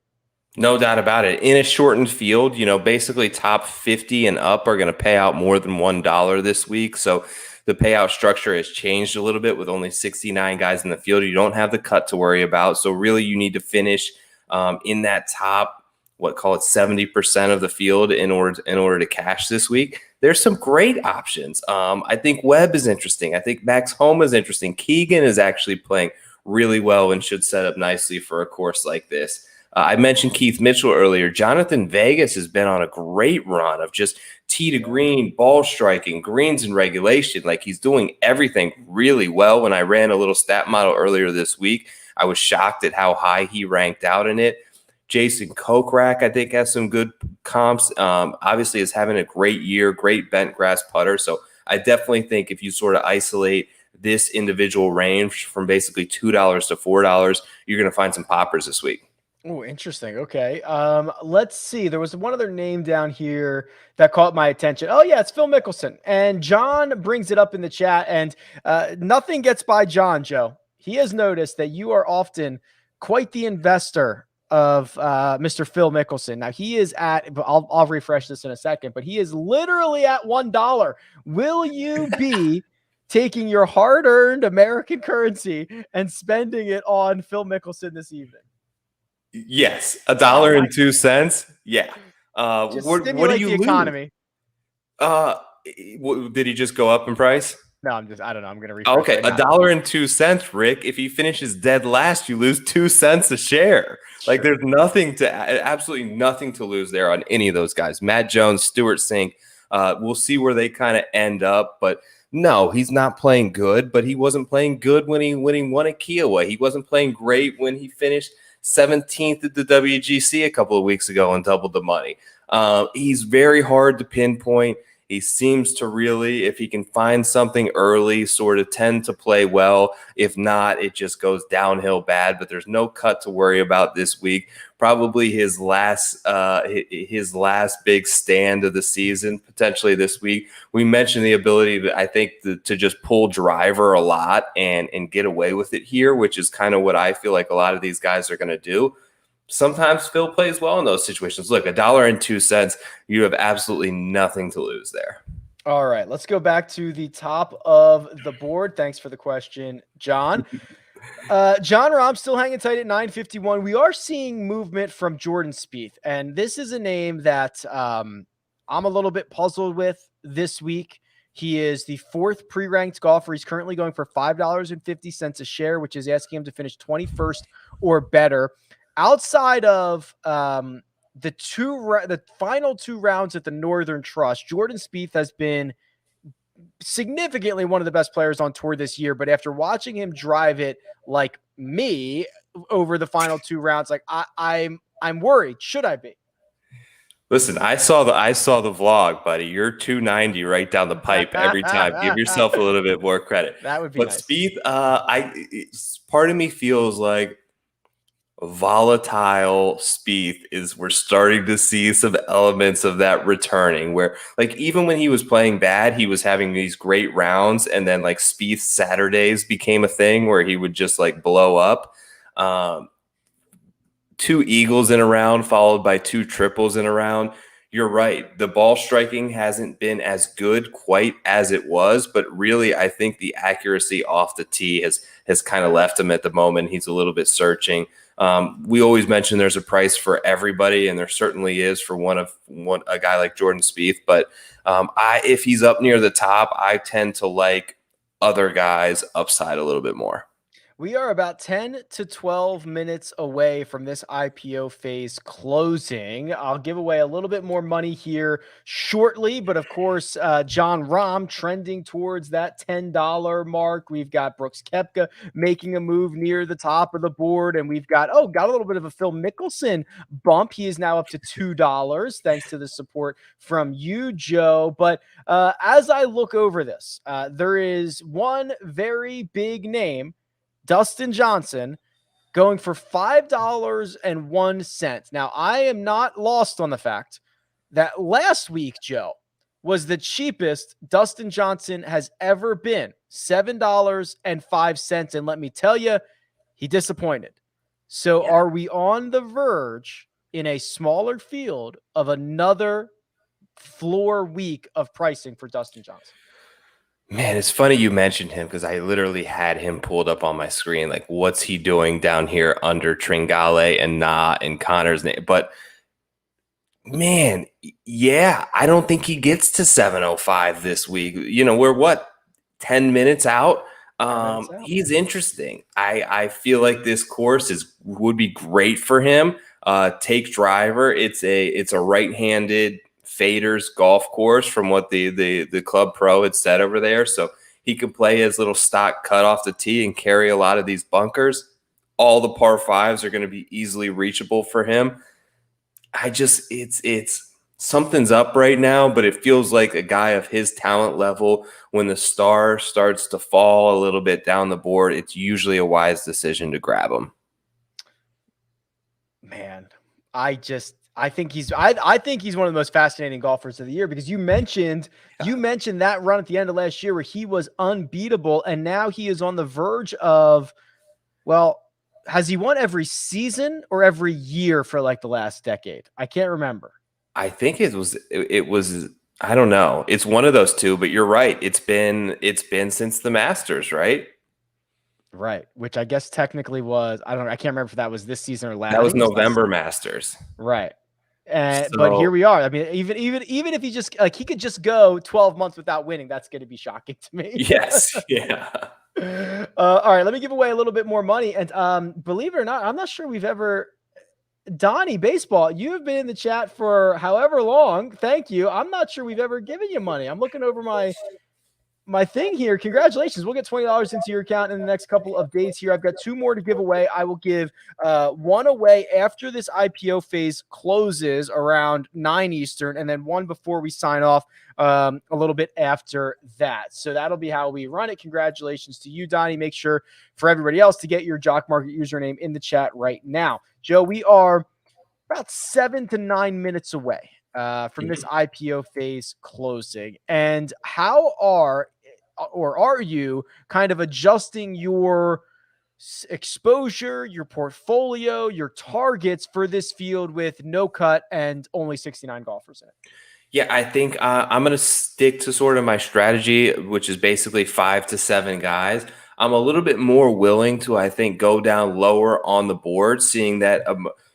No doubt about it. In a shortened field, basically top 50 and up are going to pay out more than $1 this week. So the payout structure has changed a little bit with only 69 guys in the field. You don't have the cut to worry about. So really you need to finish in that top, call it 70% of the field in order to cash this week. There's some great options. I think Webb is interesting. I think Max Homa is interesting. Keegan is actually playing really well and should set up nicely for a course like this. I mentioned Keith Mitchell earlier. Jonathan Vegas has been on a great run of just tee to green, ball striking, greens in regulation. Like he's doing everything really well. When I ran a little stat model earlier this week, I was shocked at how high he ranked out in it. Jason Kokrak, I think, has some good comps. Obviously is having a great year, great bent grass putter. So I definitely think if you sort of isolate this individual range from basically $2 to $4, you're going to find some poppers this week. Oh, interesting. Okay. Let's see. There was one other name down here that caught my attention. Oh, yeah, it's Phil Mickelson. And John brings it up in the chat, and nothing gets by John, Joe. He has noticed that you are often quite the investor of Mr. Phil Mickelson. Now, he is at, I'll refresh this in a second, but he is literally at $1. Will you be taking your hard-earned American currency and spending it on Phil Mickelson this evening? Yes, $1.02. Yeah. What do you lose? Economy. Did he just go up in price? No, I don't know. I'm going to refresh. Okay, $1.02, Rick. If he finishes dead last, you lose 2 cents a share. Sure. Like there's absolutely nothing to lose there on any of those guys. Matt Jones, Stuart Sink. We'll see where they kind of end up, but no, he's not playing good. But he wasn't playing good when he won at Kiowa. He wasn't playing great when he finished 17th at the WGC a couple of weeks ago and doubled the money. He's very hard to pinpoint. He seems to really, if he can find something early, sort of tend to play well. If not, it just goes downhill bad. But there's no cut to worry about this week. Probably his last big stand of the season, potentially this week. We mentioned the ability, I think, to just pull driver a lot and get away with it here, which is kind of what I feel like a lot of these guys are going to do. Sometimes Phil plays well in those situations. Look, $1.02, you have absolutely nothing to lose there. All right, let's go back to the top of the board. Thanks for the question, John. John Rahm still hanging tight at 951. We are seeing movement from Jordan Spieth, and this is a name that I'm a little bit puzzled with this week. He is the 4th pre-ranked golfer. He's currently going for $5.50 a share, which is asking him to finish 21st or better. Outside of the final 2 rounds at the Northern Trust, Jordan Spieth has been significantly one of the best players on tour this year. But after watching him drive it like me over the final 2 rounds, like I'm worried. Should I be? Listen, I saw the vlog, buddy. You're 290 right down the pipe every time. Give yourself a little bit more credit. That would be but nice. Spieth, part of me feels like volatile Spieth we're starting to see some elements of that returning, where like even when he was playing bad, he was having these great rounds, and then like Spieth Saturdays became a thing where he would just like blow up. 2 eagles in a round followed by 2 triples in a round. You're right. The ball striking hasn't been as good quite as it was, but really I think the accuracy off the tee has kind of left him at the moment. He's a little bit searching. We always mention there's a price for everybody, and there certainly is for a guy like Jordan Spieth. But if he's up near the top, I tend to like other guys' upside a little bit more. We are about 10 to 12 minutes away from this IPO phase closing. I'll give away a little bit more money here shortly, but of course, John Rahm trending towards that $10 mark. We've got Brooks Koepka making a move near the top of the board, and we've got a little bit of a Phil Mickelson bump. He is now up to $2 thanks to the support from you, Joe. But as I look over this, there is one very big name, Dustin Johnson, going for $5.01. Now, I am not lost on the fact that last week, Joe, was the cheapest Dustin Johnson has ever been, $7.05. And let me tell you, he disappointed. So Are we on the verge in a smaller field of another floor week of pricing for Dustin Johnson? Man, it's funny you mentioned him because I literally had him pulled up on my screen. Like, what's he doing down here under Tringale and and Connor's name? But man, yeah, I don't think he gets to 705 this week. We're 10 minutes out? He's interesting. I feel like this course would be great for him. Take driver. It's a right-handed faders golf course from what the Club Pro had said over there. So he could play his little stock cut off the tee and carry a lot of these bunkers. All the par 5s are going to be easily reachable for him. It's something's up right now, but it feels like a guy of his talent level, when the star starts to fall a little bit down the board, it's usually a wise decision to grab him. Man, I think he's one of the most fascinating golfers of the year, because you mentioned that run at the end of last year where he was unbeatable, and now he is on the verge of, has he won every season or every year for like the last decade? I can't remember. I think it was I don't know. It's one of those two, but you're right. It's been since the Masters, right? Right, which I guess technically was, I can't remember if that was this season or last. That was November Masters. Right. But here we are. I mean, even if he just he could just go 12 months without winning, that's going to be shocking to me. Yes. Yeah. All right, let me give away a little bit more money. And believe it or not, I'm not sure we've ever, Donnie Baseball, you have been in the chat for however long. Thank you. I'm not sure we've ever given you money. I'm looking over my my thing here, congratulations. We'll get $20 into your account in the next couple of days here. I've got 2 more to give away. I will give one away after this IPO phase closes around 9 Eastern, and then one before we sign off a little bit after that. So that'll be how we run it. Congratulations to you, Donnie. Make sure for everybody else to get your Jock Market username in the chat right now. Joe, we are about 7 to 9 minutes away from this IPO phase closing. And how are you kind of adjusting your exposure, your portfolio, your targets for this field with no cut and only 69 golfers in it? Yeah, I think I'm going to stick to sort of my strategy, which is basically 5 to 7 guys. I'm a little bit more willing to, I think, go down lower on the board, seeing that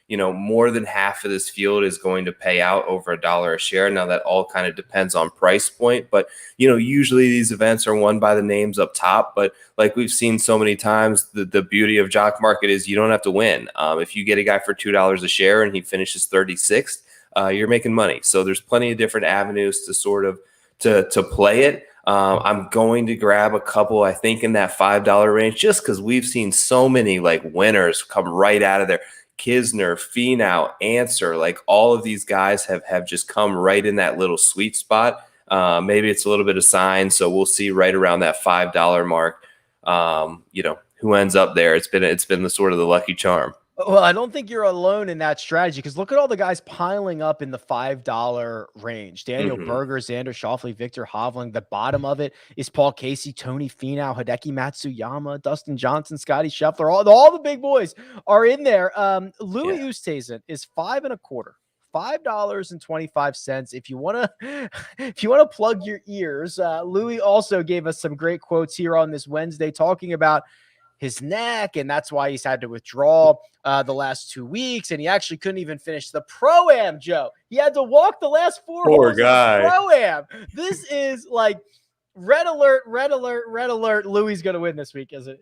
more than half of this field is going to pay out over $1 a share. Now that all kind of depends on price point, but usually these events are won by the names up top. But like we've seen so many times, the beauty of Jock Market is you don't have to win. If you get a guy for $2 a share and he finishes 36th, you're making money. So there's plenty of different avenues to sort of to play it. I'm going to grab a couple, I think, in that $5 range, just because we've seen so many like winners come right out of there. Kisner, Finau, Answer, like all of these guys have just come right in that little sweet spot. Maybe it's a little bit of sign, so we'll see right around that $5 mark. Who ends up there? It's been the sort of the lucky charm. Well, I don't think you're alone in that strategy, because look at all the guys piling up in the $5 range. Daniel Berger, Xander Schauffele, Victor Hovland. The bottom of it is Paul Casey, Tony Finau, Hideki Matsuyama, Dustin Johnson, Scotty Scheffler. All the big boys are in there. Louis Oosthuizen is 5.25. $5.25. If you want to plug your ears, Louis also gave us some great quotes here on this Wednesday talking about his neck, and that's why he's had to withdraw the last 2 weeks, and he actually couldn't even finish the Pro-Am, Joe. He had to walk the last 4 holes of the Pro-Am. This is like red alert, red alert, red alert. Louis is going to win this week, is it?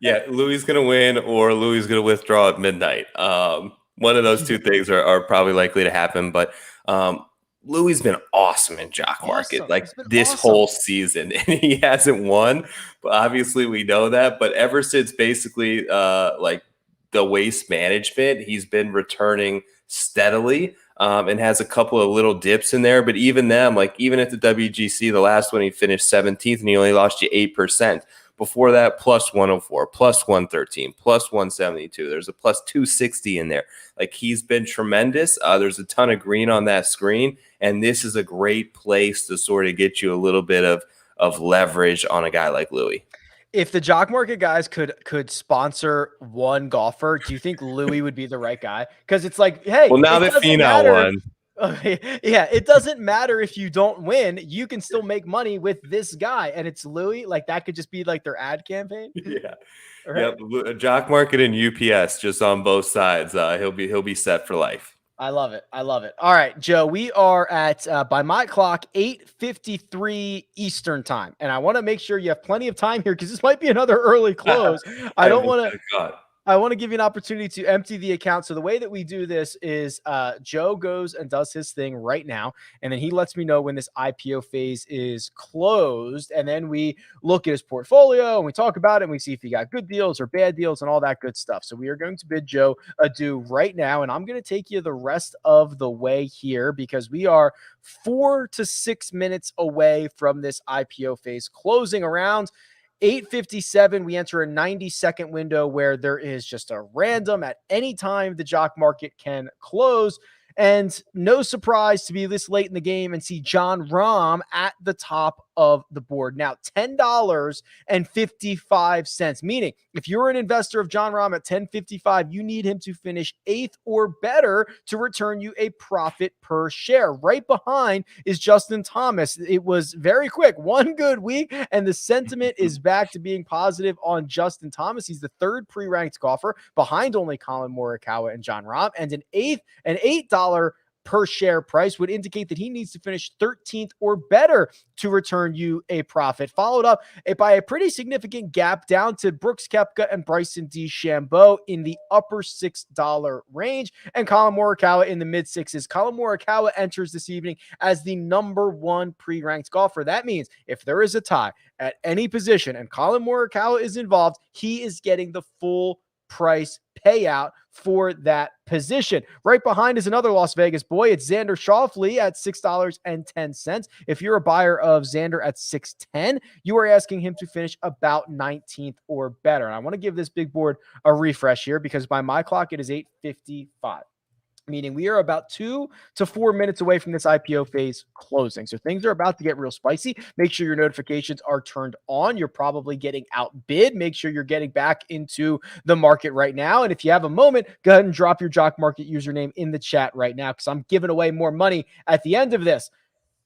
Yeah, Louis is going to win, or Louis is going to withdraw at midnight. One of those two things are probably likely to happen, but Louis has been awesome in Jock Market, like this whole season, and he hasn't won. But obviously, we know that. But ever since basically like the waste management, he's been returning steadily and has a couple of little dips in there. But even them, like even at the WGC, the last one he finished 17th, and he only lost you 8%. Before that, plus 104, plus 113, plus 172. There's a plus 260 in there. Like he's been tremendous. There's a ton of green on that screen. And this is a great place to sort of get you a little bit of leverage on a guy like Louis. If the Jock Market guys could sponsor one golfer, do you think Louis would be the right guy? Because it's like, hey, well, now that Finau won. Yeah, it doesn't matter if you don't win. You can still make money with this guy, and it's Louis. Like that could just be like their ad campaign. Yeah, right? Yep. Jock Market and UPS just on both sides. He'll be set for life. I love it. I love it. All right, Joe, we are at, by my clock, 8:53 Eastern time. And I want to make sure you have plenty of time here, because this might be another early close. I want to give you an opportunity to empty the account. So the way that we do this is Joe goes and does his thing right now, and then he lets me know when this IPO phase is closed. And then we look at his portfolio and we talk about it, and we see if he got good deals or bad deals and all that good stuff. So we are going to bid Joe adieu right now, and I'm going to take you the rest of the way here, because we are 4 to 6 minutes away from this IPO phase closing around 8:57. We enter a 90-second window where there is just a random at any time the Jock Market can close. And no surprise to be this late in the game and see Jon Rahm at the top of the board. Now, $10.55, meaning if you're an investor of Jon Rahm at $10.55, you need him to finish 8th or better to return you a profit per share. Right behind is Justin Thomas. It was very quick, one good week, and the sentiment is back to being positive on Justin Thomas. He's the 3rd pre-ranked golfer behind only Colin Morikawa and Jon Rahm, and an $8 per share price would indicate that he needs to finish 13th or better to return you a profit. Followed up by a pretty significant gap down to Brooks Koepka and Bryson DeChambeau in the upper $6 range, and Colin Morikawa in the mid sixes. Colin Morikawa enters this evening as the number one pre-ranked golfer. That means if there is a tie at any position and Colin Morikawa is involved, he is getting the full price payout for that position. Right behind is another Las Vegas boy. It's Xander Schauffele at $6.10. If you're a buyer of Xander at $6.10, you are asking him to finish about 19th or better. And I want to give this big board a refresh here because by my clock, it is 8:55. Meaning we are about 2 to 4 minutes away from this IPO phase closing. So things are about to get real spicy. Make sure your notifications are turned on. You're probably getting outbid. Make sure you're getting back into the market right now. And if you have a moment, go ahead and drop your Jock Market username in the chat right now because I'm giving away more money at the end of this.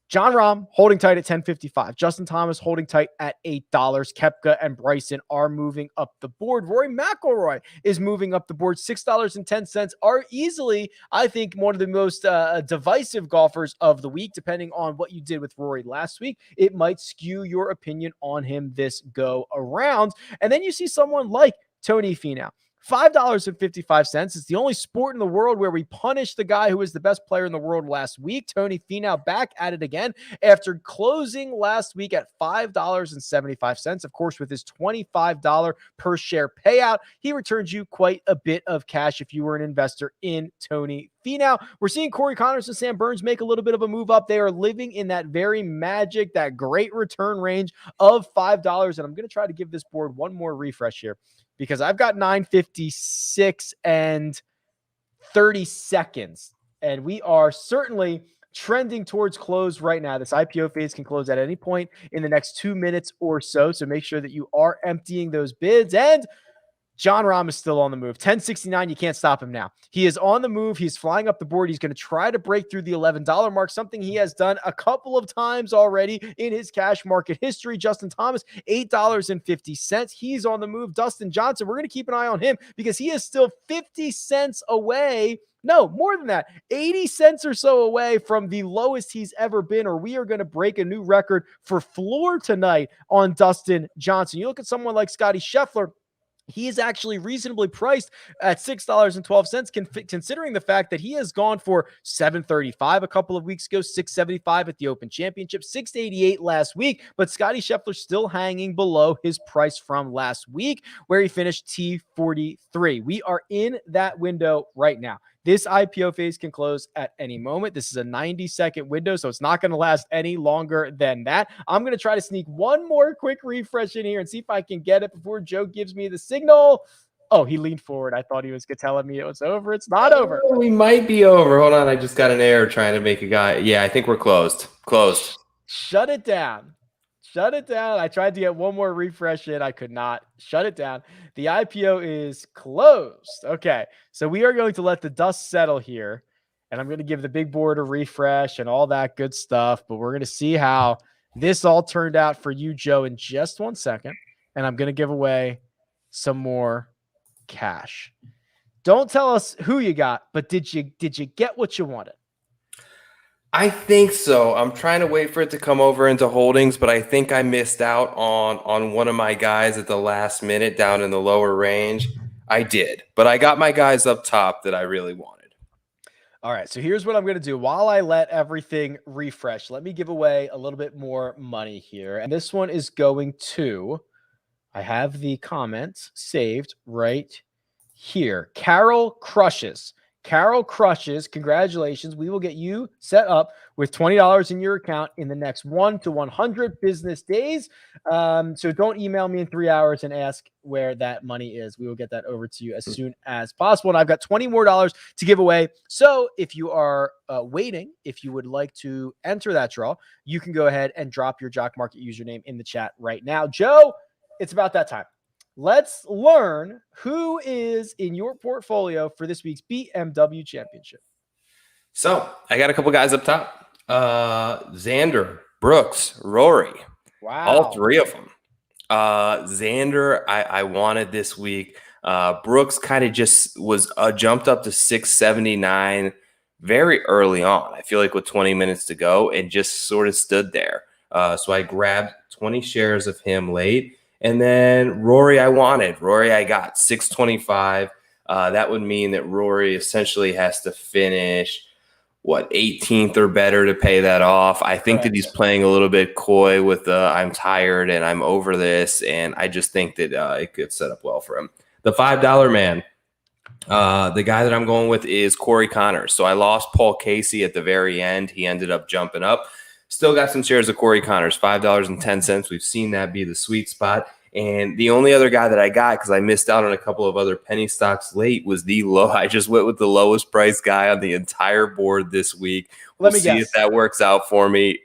John Rahm holding tight at $10.55. Justin Thomas holding tight at $8. Koepka and Bryson are moving up the board. Rory McIlroy is moving up the board. $6.10 are easily, I think, one of the most divisive golfers of the week, depending on what you did with Rory last week. It might skew your opinion on him this go around. And then you see someone like Tony Finau. $5.55. It's the only sport in the world where we punish the guy who was the best player in the world last week. Tony Finau back at it again after closing last week at $5.75. Of course, with his $25 per share payout, he returns you quite a bit of cash if you were an investor in Tony Finau. We're seeing Corey Connors and Sam Burns make a little bit of a move up. They are living in that very magic, that great return range of $5. And I'm going to try to give this board one more refresh here, because I've got 9:56 and 30 seconds, and we are certainly trending towards close right now. This IPO phase can close at any point in the next 2 minutes or so, so make sure that you are emptying those bids. And John Rahm is still on the move. 1069, you can't stop him now. He is on the move. He's flying up the board. He's going to try to break through the $11 mark, something he has done a couple of times already in his cash market history. Justin Thomas, $8.50. He's on the move. Dustin Johnson, we're going to keep an eye on him because he is still 50 cents away. No, more than that, 80 cents or so away from the lowest he's ever been, or we are going to break a new record for floor tonight on Dustin Johnson. You look at someone like Scotty Scheffler. He is actually reasonably priced at $6.12, considering the fact that he has gone for $735 a couple of weeks ago, $675 at the Open Championship, $688 last week, but Scotty Scheffler still hanging below his price from last week, where he finished T43. We are in that window right now. This IPO phase can close at any moment. This is a 90-second window, so it's not going to last any longer than that. I'm going to try to sneak one more quick refresh in here and see if I can get it before Joe gives me the signal. Oh, he leaned forward. I thought he was telling me it was over. It's not over. We might be over. Hold on. I just got an error trying to make a guy. Yeah, I think we're closed. Closed. Shut it down. Shut it down. I tried to get one more refresh in. I could not. Shut it down. The IPO is closed. Okay. So we are going to let the dust settle here. And I'm going to give the big board a refresh and all that good stuff. But we're going to see how this all turned out for you, Joe, in just 1 second. And I'm going to give away some more cash. Don't tell us who you got, but did you get what you wanted? I think so. I'm trying to wait for it to come over into holdings, but I think I missed out on one of my guys at the last minute down in the lower range. I did, but I got my guys up top that I really wanted. All right, so here's what I'm going to do. While I let everything refresh, let me give away a little bit more money here. And this one is going to, I have the comments saved right here. Carol Crushes. Carol Crushes, congratulations. We will get you set up with $20 in your account in the next 1 to 100 business days. So don't email me in 3 hours and ask where that money is. We will get that over to you as soon as possible. And I've got $20 more to give away. So if you are waiting, if you would like to enter that draw, you can go ahead and drop your Jock Market username in the chat right now. Joe, it's about that time. Let's learn who is in your portfolio for this week's BMW Championship. So I got a couple guys up top. Xander, Brooks, Rory. Wow. All three of them. Xander, I wanted this week. Brooks kind of just was jumped up to 679 very early on. I feel like with 20 minutes to go and just sort of stood there. So I grabbed 20 shares of him late. And then Rory I got 625. That would mean that Rory essentially has to finish 18th or better to pay that off. I think that he's playing a little bit coy with I'm tired and I'm over this, and I just think that it could set up well for him. The $5 man, the guy that I'm going with is Corey Connors. So I lost Paul Casey at the very end. He ended up jumping up. Still got some shares of Corey Connors, $5.10. We've seen that be the sweet spot. And the only other guy that I got, because I missed out on a couple of other penny stocks late, was I just went with the lowest price guy on the entire board this week. We'll see if that works out for me.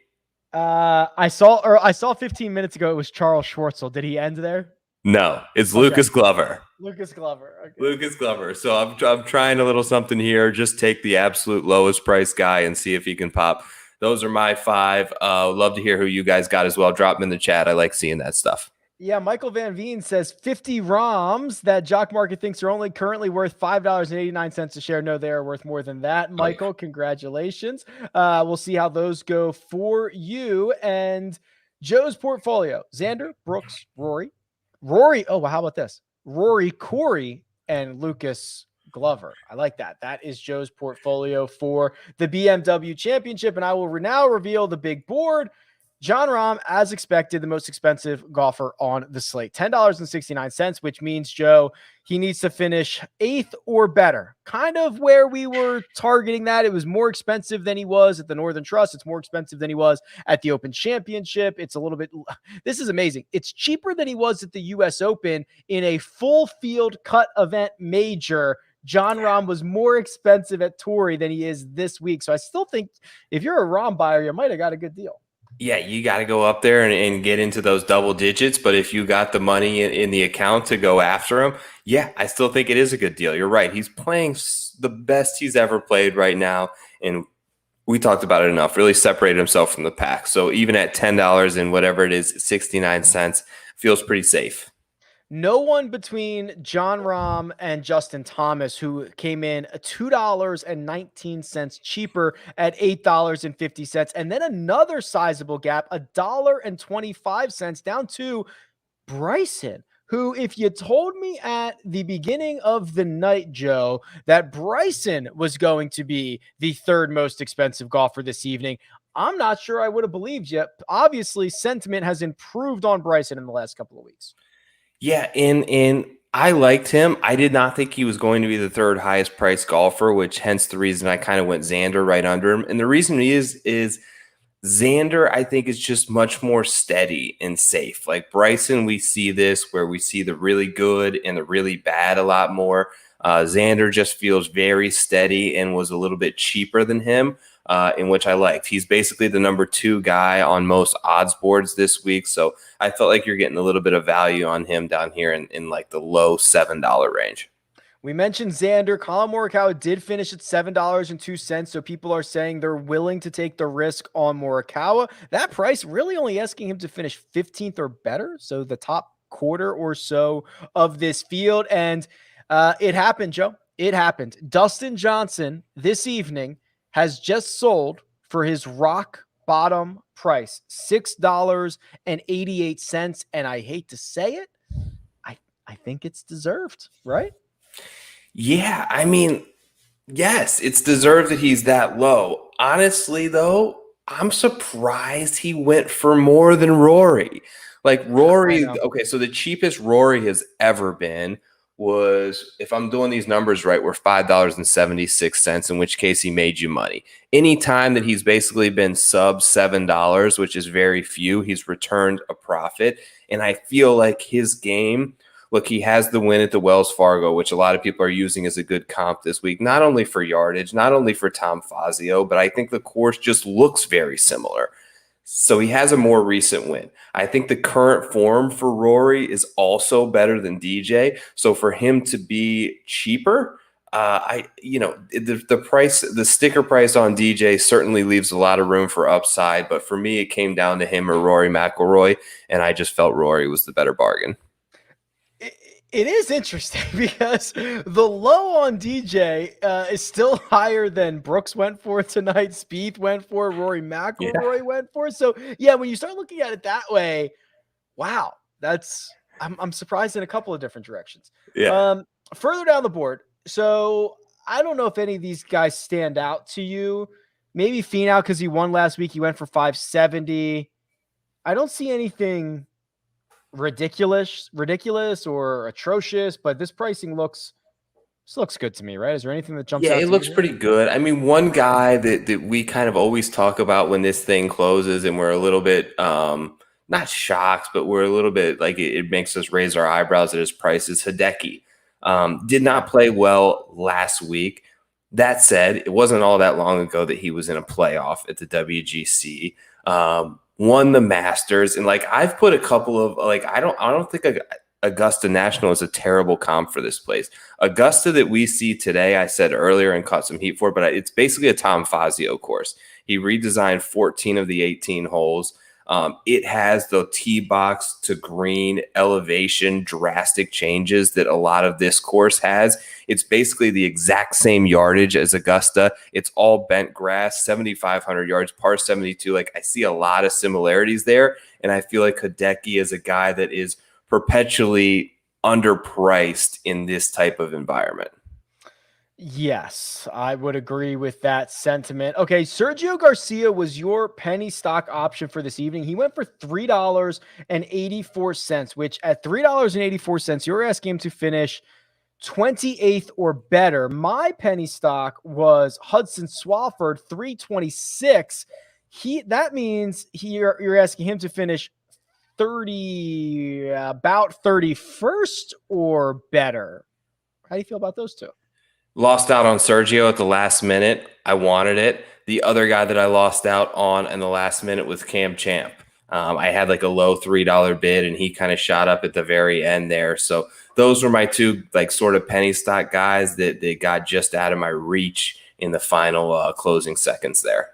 I saw 15 minutes ago it was Charles Schwartzel. Did he end there? No, it's okay. Lucas Glover. Lucas Glover. Okay. Lucas Glover. So I'm trying a little something here. Just take the absolute lowest price guy and see if he can pop. Those are my 5. Love to hear who you guys got as well. Drop them in the chat. I like seeing that stuff. Yeah, Michael Van Veen says 50 ROMs that Jock Market thinks are only currently worth $5.89 a share. No, they are worth more than that. Michael, congratulations. We'll see how those go for you. And Joe's portfolio: Xander, Brooks, Rory. Oh, well, how about this? Rory, Corey, and Lucas Glover. I like that. That is Joe's portfolio for the BMW Championship. And I will now reveal the big board. Jon Rahm, as expected, the most expensive golfer on the slate, $10.69, which means, Joe, he needs to finish 8th or better. Kind of where we were targeting that. It was more expensive than he was at the Northern Trust. It's more expensive than he was at the Open Championship. It's a little bit, this is amazing. It's cheaper than he was at the US Open in a full field cut event major. Jon Rahm was more expensive at Torrey than he is this week. So I still think if you're a Rahm buyer, you might have got a good deal. Yeah, you got to go up there and get into those double digits. But if you got the money in the account to go after him, yeah, I still think it is a good deal. You're right. He's playing the best he's ever played right now. And we talked about it enough, really separated himself from the pack. So even at $10 and whatever it is, 69 cents, feels pretty safe. No one between Jon Rahm and Justin Thomas, who came in $2.19 cheaper at $8.50. And then another sizable gap, $1.25 down to Bryson, who, if you told me at the beginning of the night, Joe, that Bryson was going to be the 3rd most expensive golfer this evening, I'm not sure I would have believed you. Obviously, sentiment has improved on Bryson in the last couple of weeks. Yeah, and I liked him. I did not think he was going to be the 3rd highest priced golfer, which hence the reason I kind of went Xander right under him. And the reason he is Xander, I think, is just much more steady and safe. Like Bryson, we see this where we see the really good and the really bad a lot more. Xander just feels very steady and was a little bit cheaper than him, in which I liked. He's basically the number 2 guy on most odds boards this week. So I felt like you're getting a little bit of value on him down here in like the low $7 range. We mentioned Xander. Colin Morikawa did finish at $7.02, so people are saying they're willing to take the risk on Morikawa. That price really only asking him to finish 15th or better, so the top quarter or so of this field. And it happened, Joe. It happened. Dustin Johnson this evening has just sold for his rock bottom price, $6.88. And I hate to say it, I think it's deserved, right? Yeah, I mean, yes, it's deserved that he's that low. Honestly, though, I'm surprised he went for more than Rory. Like Rory, okay, so the cheapest Rory has ever been was, if I'm doing these numbers right, were $5.76, in which case he made you money. Any time that he's basically been sub $7, which is very few, he's returned a profit. And I feel like his game, look, he has the win at the Wells Fargo, which a lot of people are using as a good comp this week, not only for yardage, not only for Tom Fazio, but I think the course just looks very similar. So he has a more recent win. I think the current form for Rory is also better than DJ. So for him to be cheaper, the price, the sticker price on DJ certainly leaves a lot of room for upside. But for me, it came down to him or Rory McIlroy, and I just felt Rory was the better bargain. It is interesting because the low on DJ is still higher than Brooks went for tonight, Spieth went for, Rory Yeah. McIlroy went for. So yeah, when you start looking at it that way, wow, I'm surprised in a couple of different directions. Yeah. Um, Further down the board, so I don't know if any of these guys stand out to you. Maybe Finau because he won last week. He went for 570. I don't see anything ridiculous or atrocious, but this looks good to me, right? Is there anything that jumps Yeah, out it to you looks here? pretty good. I mean, one guy that we kind of always talk about when this thing closes and we're a little bit not shocked, but we're a little bit like it makes us raise our eyebrows at his price is Hideki. Did not play well last week. That said, it wasn't all that long ago that he was in a playoff at the WGC. Won the Masters, and like I've put a couple of like I don't think Augusta National is a terrible comp for this place. Augusta that we see today, I said earlier and caught some heat for, but it's basically a Tom Fazio course. He redesigned 14 of the 18 holes. It has the tee box to green elevation drastic changes that a lot of this course has. It's basically the exact same yardage as Augusta. It's all bent grass, 7,500 yards, par 72. Like I see a lot of similarities there. And I feel like Hideki is a guy that is perpetually underpriced in this type of environment. Yes, I would agree with that sentiment. Okay, Sergio Garcia was your penny stock option for this evening. He went for $3.84, which at $3.84, you're asking him to finish 28th or better. My penny stock was Hudson Swafford, 326. That means you're asking him to finish about 31st or better. How do you feel about those two? Lost out on Sergio at the last minute. I wanted it. The other guy that I lost out on in the last minute was Cam Champ. I had like a low $3 bid, and he kind of shot up at the very end there. So those were my two like sort of penny stock guys that got just out of my reach in the final closing seconds there.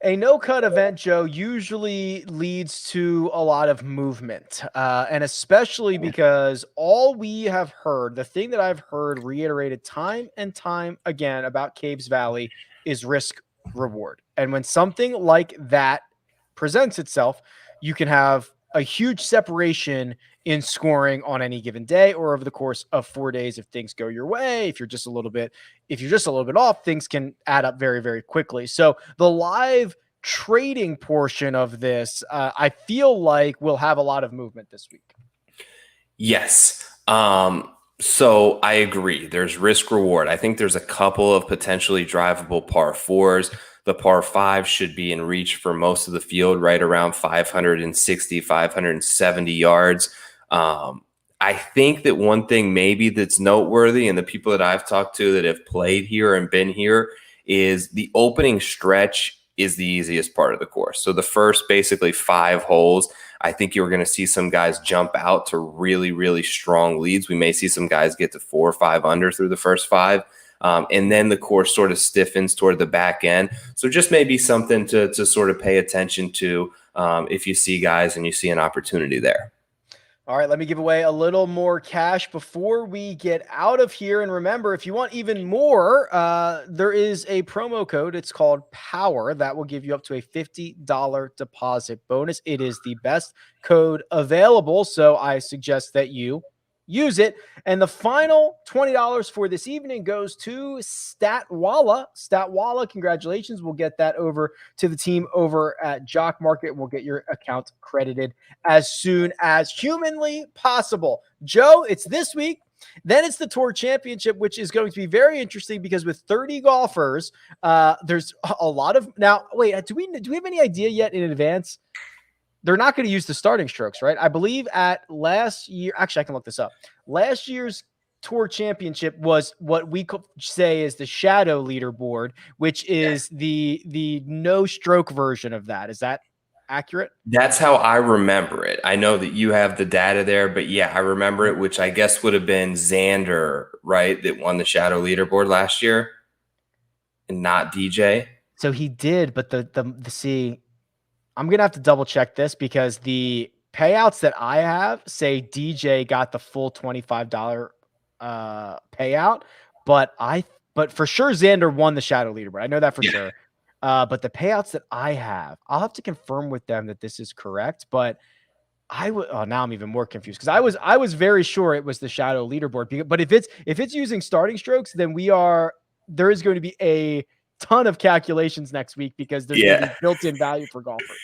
A no-cut event, Joe, usually leads to a lot of movement, and especially because all we have heard, the thing that I've heard reiterated time and time again about Caves Valley is risk reward. And when something like that presents itself, you can have a huge separation in scoring on any given day or over the course of 4 days if things go your way. If you're just a little bit off, things can add up very, very quickly. So the live trading portion of this, I feel like we'll have a lot of movement this week. Yes. So I agree. There's risk reward. I think there's a couple of potentially drivable par fours. The par five should be in reach for most of the field, right around 560, 570 yards. I think that one thing maybe that's noteworthy, and the people that I've talked to that have played here and been here, is the opening stretch is the easiest part of the course. So the first basically 5 holes, I think you're going to see some guys jump out to really, really strong leads. We may see some guys get to 4 or 5 under through the first 5. And then the course sort of stiffens toward the back end. So just maybe something to sort of pay attention to if you see guys and you see an opportunity there. All right, let me give away a little more cash before we get out of here. And remember, if you want even more, there is a promo code. It's called POWER. That will give you up to a $50 deposit bonus. It is the best code available, so I suggest that you use it. And the final $20 for this evening goes to Statwalla. Statwalla, congratulations. We'll get that over to the team over at Jock Market. We'll get your account credited as soon as humanly possible. Joe, it's this week. Then it's the Tour Championship, which is going to be very interesting because with 30 golfers, there's a lot of now. Wait, do we have any idea yet in advance? They're not going to use the starting strokes, right? I believe at last year, actually, I can look this up. Last year's Tour Championship was what we could say is the shadow leaderboard, which is the no stroke version of that. Is that accurate? That's how I remember it. I know that you have the data there, but yeah, I remember it, which I guess would have been Xander, right, that won the shadow leaderboard last year, and not DJ. So he did, but the see, I'm gonna have to double check this because the payouts that I have say DJ got the full $25 payout, but for sure Xander won the shadow leaderboard. I know that for sure. But the payouts that I have, I'll have to confirm with them that this is correct, but I would. Oh, now I'm even more confused because I was very sure it was the shadow leaderboard. But if it's using starting strokes, then there is going to be a ton of calculations next week because there's going to be built-in value for golfers.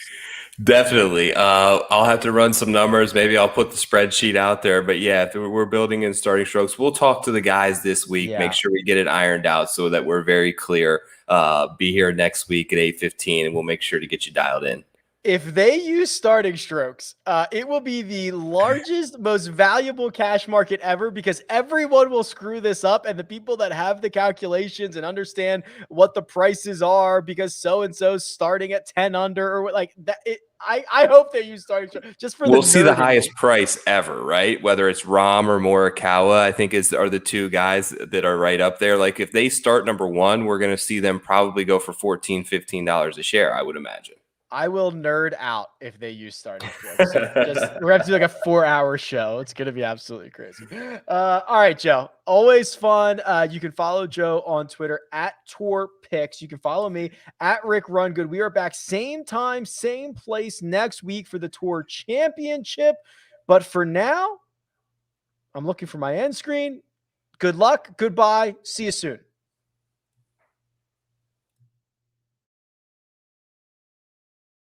Definitely. I'll have to run some numbers. Maybe I'll put the spreadsheet out there. But yeah, if we're building in starting strokes, we'll talk to the guys this week. Make sure we get it ironed out so that we're very clear. Be here next week at 8:15, and we'll make sure to get you dialed in. If they use starting strokes, it will be the largest, most valuable cash market ever because everyone will screw this up. And the people that have the calculations and understand what the prices are because so-and-so starting at 10 under or like that. I hope they use starting strokes just for we'll see the highest price ever, right? Whether it's Rahm or Morikawa, I think are the two guys that are right up there. Like if they start number one, we're going to see them probably go for $14, $15 a share, I would imagine. I will nerd out if they use starting strokes. So we're going to have to do like a 4-hour show. It's going to be absolutely crazy. All right, Joe. Always fun. You can follow Joe on Twitter at TourPicks. You can follow me at RickRunGood. We are back same time, same place next week for the Tour Championship. But for now, I'm looking for my end screen. Good luck. Goodbye. See you soon.